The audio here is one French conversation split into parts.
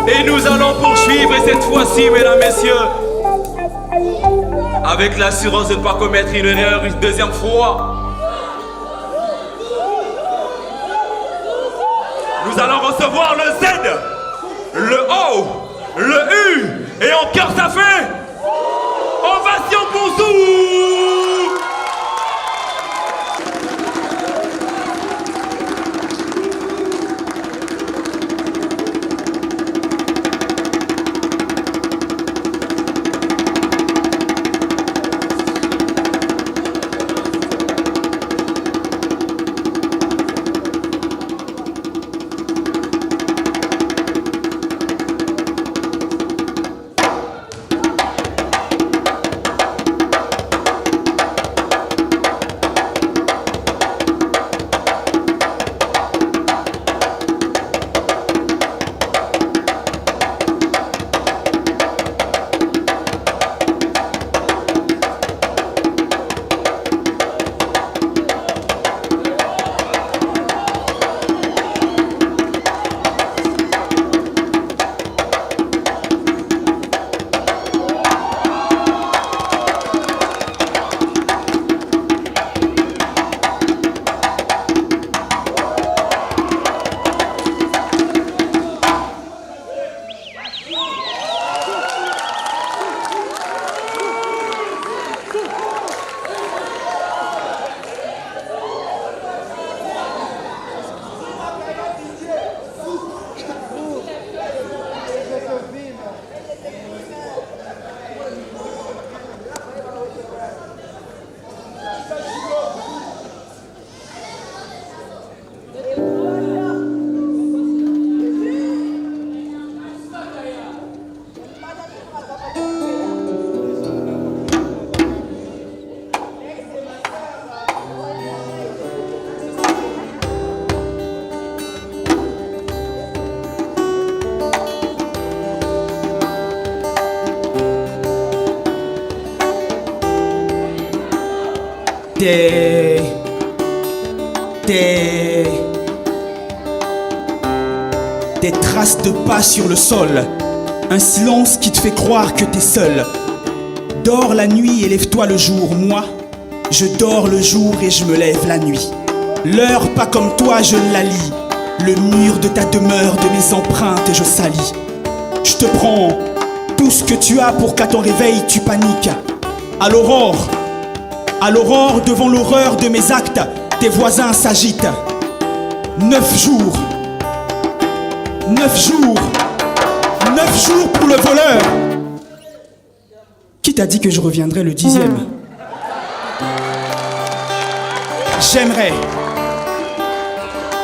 Et nous allons poursuivre cette fois-ci, mesdames, messieurs, avec l'assurance de ne pas commettre une erreur une deuxième fois. Nous allons recevoir le Z, le O, le U, et en cœur ça fait ovation pour Zou. Des traces de pas sur le sol, un silence qui te fait croire que t'es seul. Dors la nuit et lève-toi le jour, moi, je dors le jour et je me lève la nuit. L'heure pas comme toi je la lis, le mur de ta demeure, de mes empreintes je salis. Je te prends tout ce que tu as pour qu'à ton réveil tu paniques. À l'aurore devant l'horreur de mes actes, tes voisins s'agitent. 9 jours 9 jours 9 jours pour le voleur. Qui t'a dit que je reviendrai le 10e?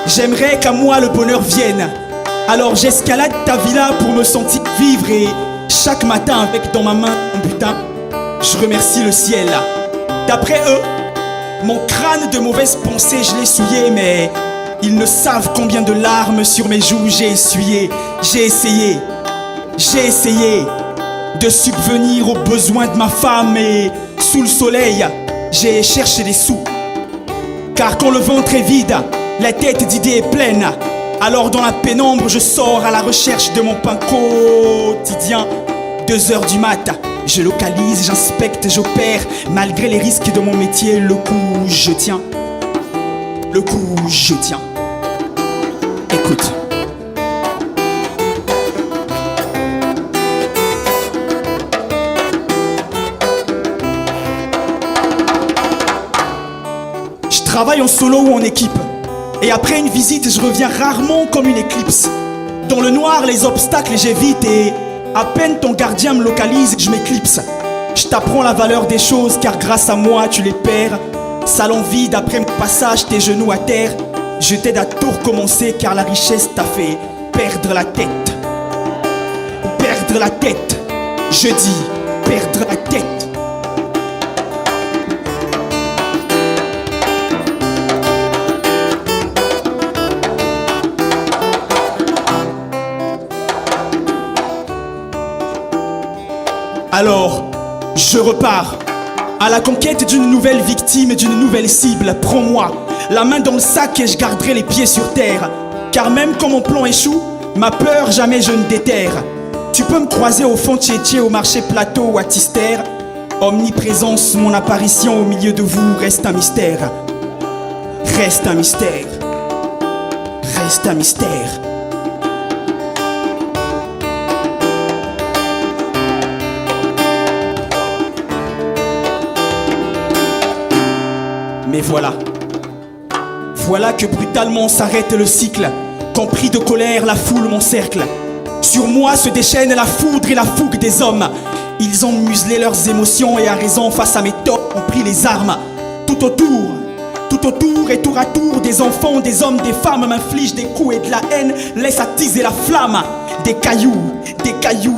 J'aimerais qu'à moi le bonheur vienne. Alors j'escalade ta villa pour me sentir vivre. Et chaque matin avec dans ma main un butin, je remercie le ciel. D'après eux, mon crâne de mauvaises pensées je l'ai souillé. Mais ils ne savent combien de larmes sur mes joues j'ai essuyé. J'ai essayé de subvenir aux besoins de ma femme. Et sous le soleil, j'ai cherché des sous. Car quand le ventre est vide, la tête d'idées est pleine. Alors dans la pénombre, je sors à la recherche de mon pain quotidien. 2 heures du mat, je localise, j'inspecte, j'opère. Malgré les risques de mon métier, le coup je tiens. Le coup je tiens. Écoute. Je travaille en solo ou en équipe. Et après une visite, je reviens rarement comme une éclipse. Dans le noir, les obstacles, j'évite. Et à peine ton gardien me localise, je m'éclipse. Je t'apprends la valeur des choses, car grâce à moi, tu les perds. Salon vide, après mon passage, tes genoux à terre. Je t'aide à tout recommencer, car la richesse t'a fait perdre la tête. Perdre la tête. Je dis, perdre la tête. Alors, je repars à la conquête d'une nouvelle victime et d'une nouvelle cible. Prends-moi la main dans le sac et je garderai les pieds sur terre. Car même quand mon plan échoue, Ma peur, jamais je ne déterre. Tu peux me croiser au fond de Tchétché, au marché plateau ou à Tister. Omniprésence, mon apparition au milieu de vous reste un mystère. Reste un mystère. Reste un mystère. Mais voilà. Voilà que brutalement s'arrête le cycle. Qu'empris de colère, la foule m'encercle. Sur moi se déchaîne la foudre et la fougue des hommes. Ils ont muselé leurs émotions et à raison face à mes torts ont pris les armes. Tout autour et tour à tour, des enfants, des hommes, des femmes m'infligent des coups et de la haine laissent attiser la flamme. Des cailloux,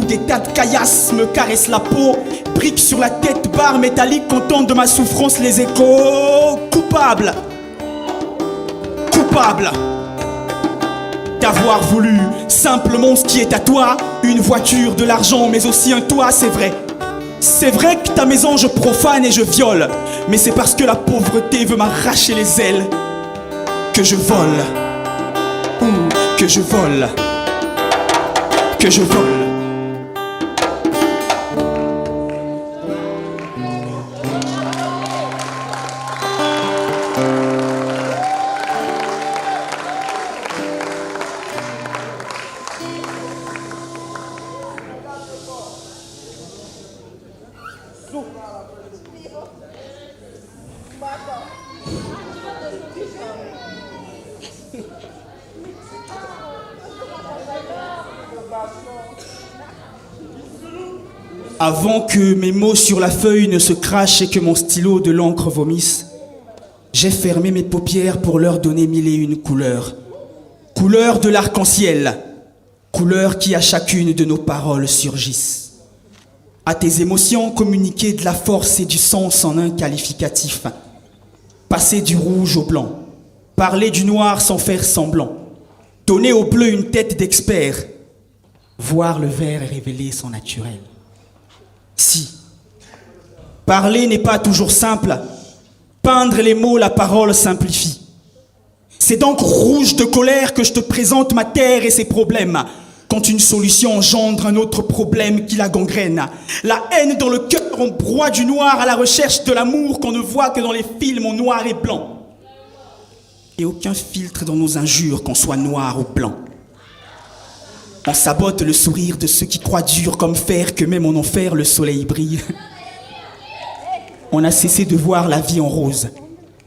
des tas de caillasses me caressent la peau. Briques sur la tête, barre métallique, contente de ma souffrance, les échos. Coupable d'avoir voulu simplement ce qui est à toi, une voiture, de l'argent, mais aussi un toit, c'est vrai. C'est vrai que ta maison je profane et je viole, mais c'est parce que la pauvreté veut m'arracher les ailes que je vole, que je vole, que je vole. Avant que mes mots sur la feuille ne se crachent et que mon stylo de l'encre vomisse, j'ai fermé mes paupières pour leur donner mille et une couleurs. Couleurs de l'arc-en-ciel, couleurs qui à chacune de nos paroles surgissent. À tes émotions communiquer de la force et du sens en un qualificatif. Passer du rouge au blanc, parler du noir sans faire semblant. Donner au bleu une tête d'expert, voir le vert et révéler son naturel. Si, parler n'est pas toujours simple, peindre les mots, la parole simplifie. C'est donc rouge de colère que je te présente ma terre et ses problèmes, quand une solution engendre un autre problème qui la gangrène. La haine dans le cœur, on broie du noir à la recherche de l'amour qu'on ne voit que dans les films en noir et blanc. Et aucun filtre dans nos injures, qu'on soit noir ou blanc. On sabote le sourire de ceux qui croient dur comme fer que même en enfer le soleil brille. On a cessé de voir la vie en rose,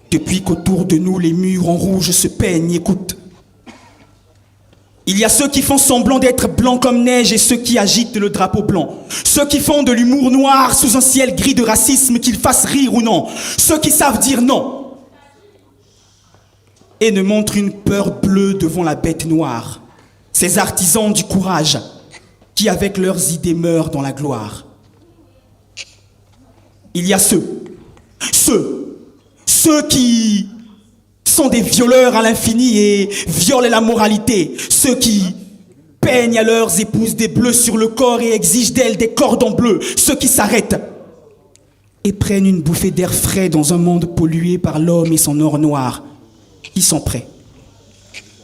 depuis qu'autour de nous les murs en rouge se peignent, écoute. Il y a ceux qui font semblant d'être blancs comme neige et ceux qui agitent le drapeau blanc. Ceux qui font de l'humour noir sous un ciel gris de racisme, qu'ils fassent rire ou non. Ceux qui savent dire non et ne montrent une peur bleue devant la bête noire. Ces artisans du courage qui avec leurs idées meurent dans la gloire. Il y a ceux qui sont des violeurs à l'infini et violent la moralité. Ceux qui peignent à leurs épouses des bleus sur le corps et exigent d'elles des cordons bleus. Ceux qui s'arrêtent et prennent une bouffée d'air frais dans un monde pollué par l'homme et son or noir. Ils sont prêts,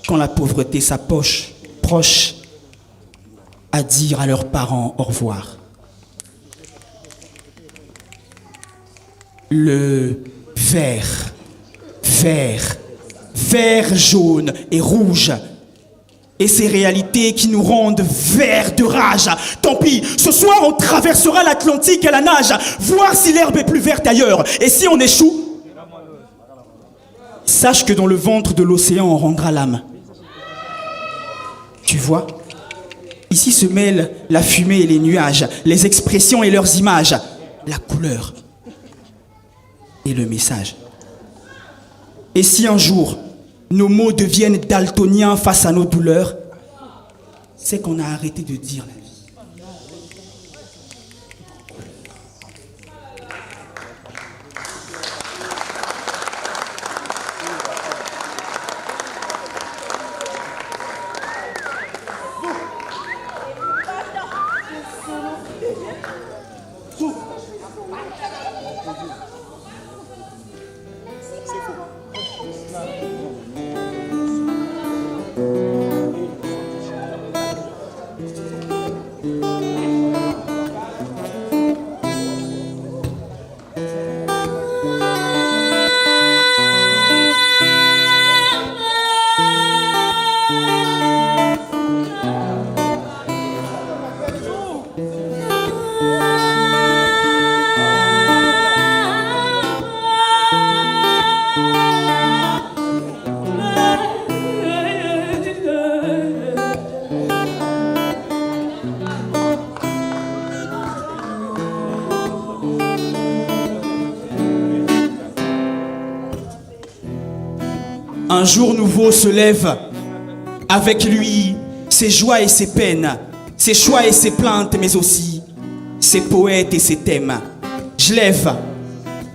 quand la pauvreté s'approche, proche, à dire à leurs parents au revoir. Le vert, jaune et rouge. Et ces réalités qui nous rendent verts de rage. Tant pis, ce soir on traversera l'Atlantique à la nage, voir si l'herbe est plus verte ailleurs. Et si on échoue, sache que dans le ventre de l'océan on rendra l'âme. Tu vois, ici se mêlent la fumée et les nuages, les expressions et leurs images, la couleur et le message. Et si un jour, nos mots deviennent daltoniens face à nos douleurs, c'est qu'on a arrêté de dire la vie. Un jour nouveau se lève, avec lui ses joies et ses peines, ses choix et ses plaintes, mais aussi ses poètes et ses thèmes. Je lève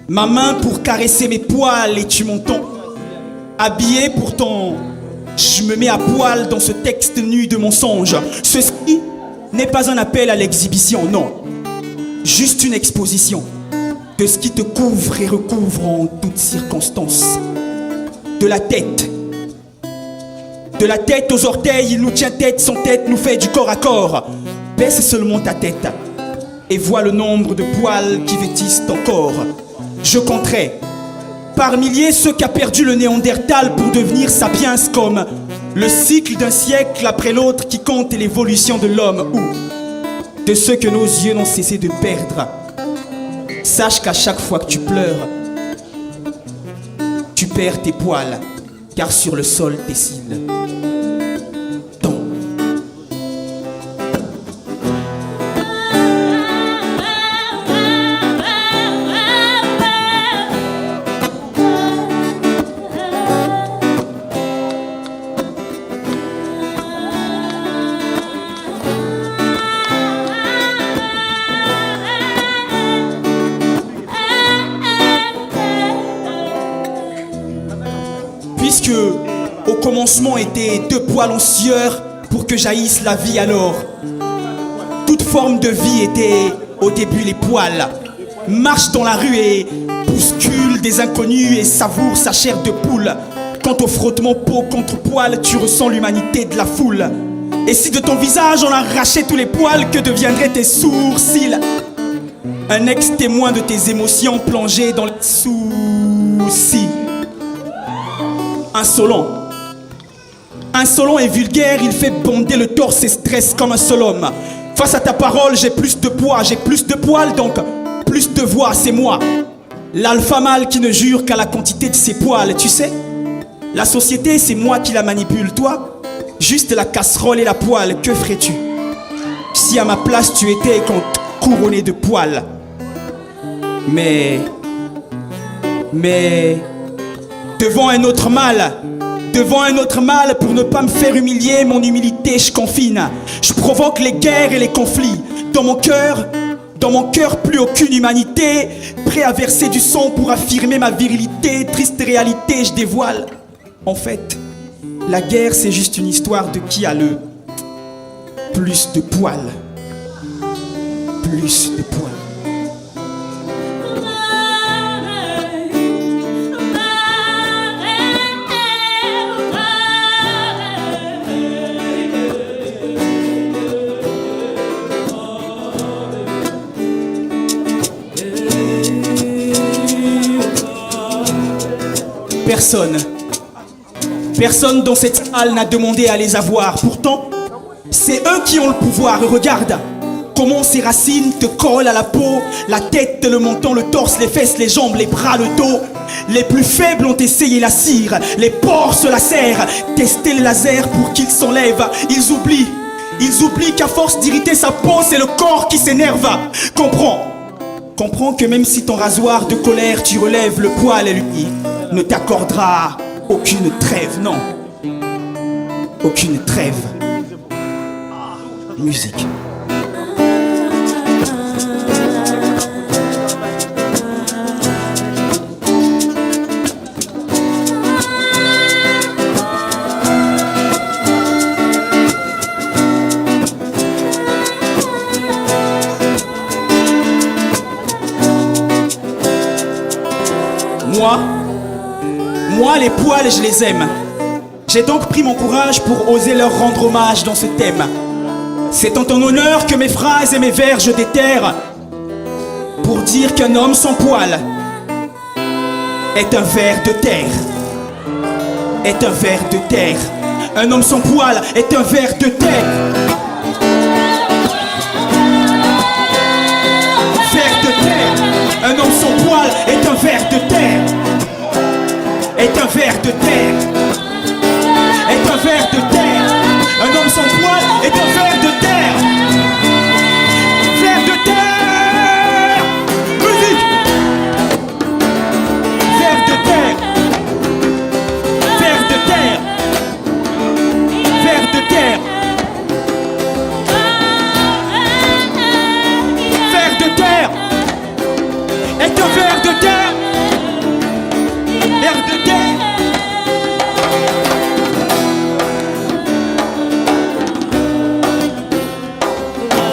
ma main pour caresser mes poils et tu m'entends. Habillé pourtant, je me mets à poil dans ce texte nu de mensonge. Ceci n'est pas un appel à l'exhibition, non. Juste une exposition de ce qui te couvre et recouvre en toutes circonstances. De la tête aux orteils, il nous tient tête, son tête nous fait du corps à corps. Baisse seulement ta tête et vois le nombre de poils qui vêtissent ton corps. Je compterai par milliers ceux qu'a perdu le Néandertal pour devenir sapiens, comme le cycle d'un siècle après l'autre qui compte l'évolution de l'homme, ou de ceux que nos yeux n'ont cessé de perdre. Sache qu'à chaque fois que tu pleures, tu perds tes poils, car sur le sol tes cils tombent. Puisque au commencement étaient deux poils en sueur pour que jaillisse la vie alors. Toute forme de vie était au début les poils. Marche dans la rue et bouscule des inconnus et savoure sa chair de poule. Quant au frottement peau contre poil, tu ressens l'humanité de la foule. Et si de ton visage on arrachait tous les poils, que deviendraient tes sourcils? Un ex-témoin de tes émotions plongé dans les soucis. Insolent et vulgaire, il fait bonder le torse et stresse comme un seul homme. Face à ta parole, j'ai plus de poids, j'ai plus de poils, donc plus de voix, c'est moi. L'alpha mâle qui ne jure qu'à la quantité de ses poils, tu sais. La société, c'est moi qui la manipule, toi. Juste la casserole et la poêle, que ferais-tu si à ma place tu étais couronné de poils? Mais devant un autre mal, pour ne pas me faire humilier, mon humilité je confine. Je provoque les guerres et les conflits. Dans mon cœur, plus aucune humanité. Prêt à verser du sang pour affirmer ma virilité. Triste réalité, je dévoile. En fait, la guerre c'est juste une histoire de qui a le plus de poils. Plus de poils. Personne dans cette salle n'a demandé à les avoir. Pourtant, c'est eux qui ont le pouvoir. Regarde comment ces racines te collent à la peau. La tête, le menton, le torse, les fesses, les jambes, les bras, le dos. Les plus faibles ont essayé la cire. Les porcs se lacèrent. Tester le laser pour qu'ils s'enlèvent. Ils oublient qu'à force d'irriter sa peau, c'est le corps qui s'énerve. Comprends que même si ton rasoir de colère tu relèves, le poil, lui, ne t'accordera aucune trêve, non. Aucune trêve. Musique. Moi, les poils, je les aime. J'ai donc pris mon courage pour oser leur rendre hommage dans ce thème. C'est en ton honneur que mes phrases et mes vers je déterre, pour dire qu'un homme sans poil est un ver de terre. Est un ver de terre. Un homme sans poil est un ver de terre. Ver de terre. Un homme sans poil est un ver de terre. Est un ver de terre. Est un ver de terre. Un homme sans poil est un ver de terre. Ver de terre. Musique. Ver de terre. Ver de terre. Ver de terre. Ver de terre. Est un ver de terre. Ver de terre.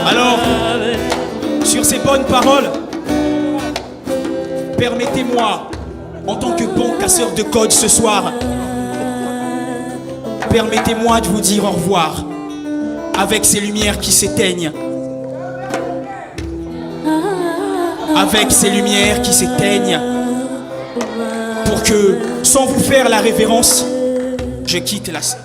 Alors, sur ces bonnes paroles, permettez-moi, en tant que bon casseur de code ce soir, permettez-moi de vous dire au revoir avec ces lumières qui s'éteignent. Avec ces lumières qui s'éteignent, pour que, sans vous faire la révérence, je quitte la scène.